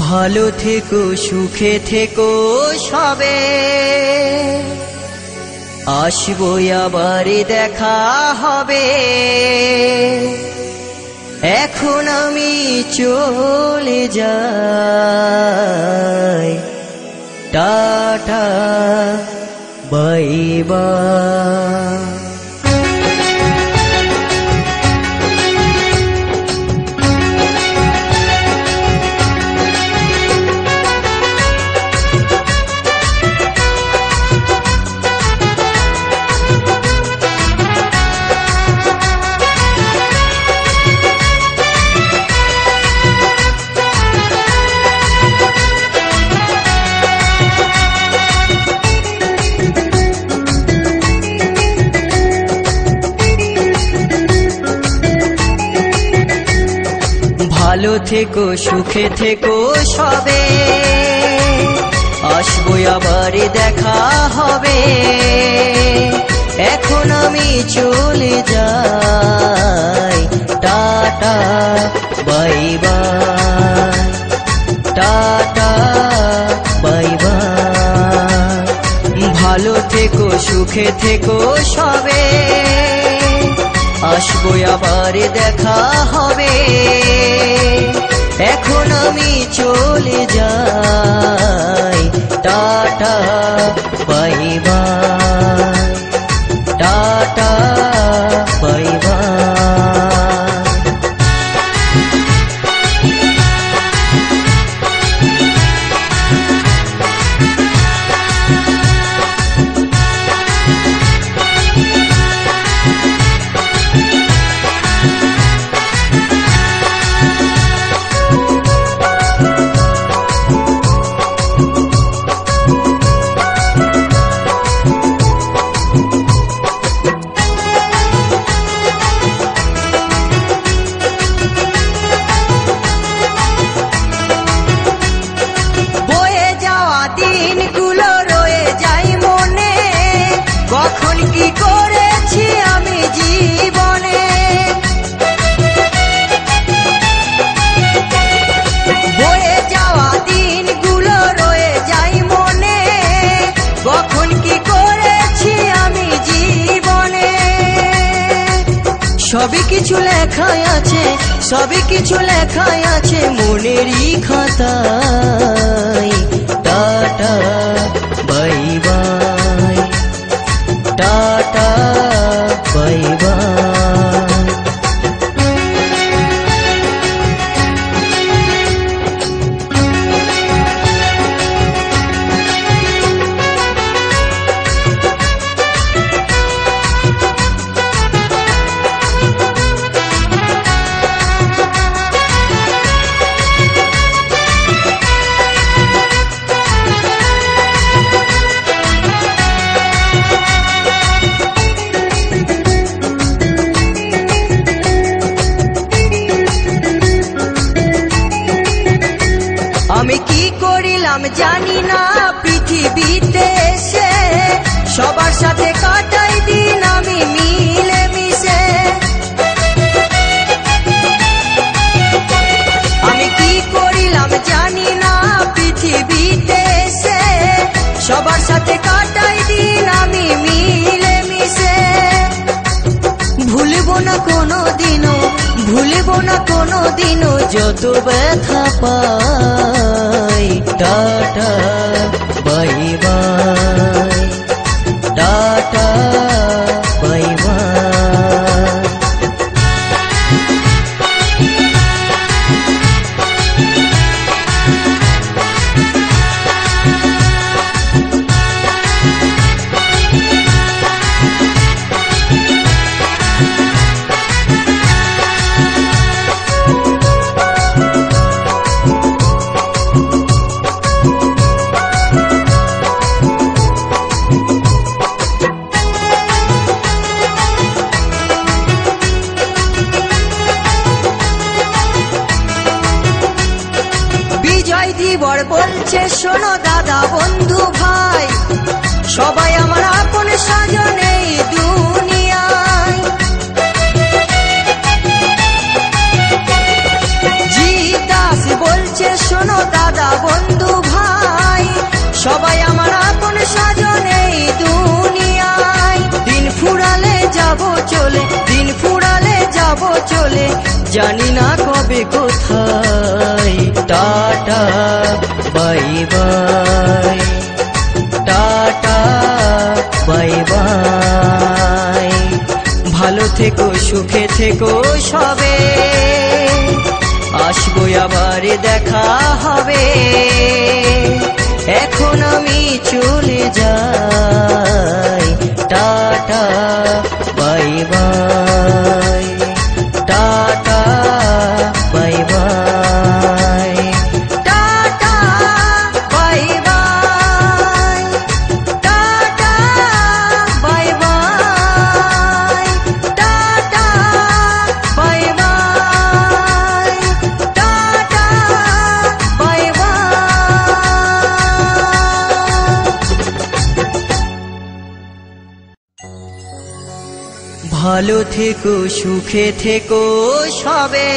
ভালো থেকো সুখে থেকো সবে, আসবো আবার দেখা হবে। এখন আমি চলে যাই, টাটা বাই বাই। ভালো থেকো সুখে থেকো সবে, আসবো আবার দেখা হবে। এখন আমি চলে যাই, tata bye bye, tata bye by. ভালো থেকো সুখে থেকো সবে, আসবো আবার দেখা হবে। এখন আমি চলে যাই, tata bye bye, tata bye by. সবই কিছু লেখাই আছে, সবই কিছু লেখাই আছে মনেরই খাতায়। Tata bye bye, tata bye by. আমি কি করিলাম জানি না পৃথিবীতে এসে, সবার সাথে কাটাই দিন আমি মিলে মিশে। আমি কি করিলাম জানি না পৃথিবীতে এসে, সবার সাথে কাটাই দিন আমি মিলে মিশে। ভুলবো না কোনো দিনও, ভুলবো না কোনো দিনও যত ব্যথা পাই। Tata bye bye, tata bye bye. ধীবর বলছে শোনো দাদা বন্ধু ভাই, সবাই আমার আপন স্বজন এই দুনিয়ায়। জিদা বাই বাই। ভালো থেকো সুখে থেকো সবে, আসবো আবার দেখা হবে। এখন আমি চলে যাই, tata bye bye, tata bye bye, tata bye bye, tata bye bye, tata bye bye, tata bye by. ভালো থেকো সুখে থেকো সবে।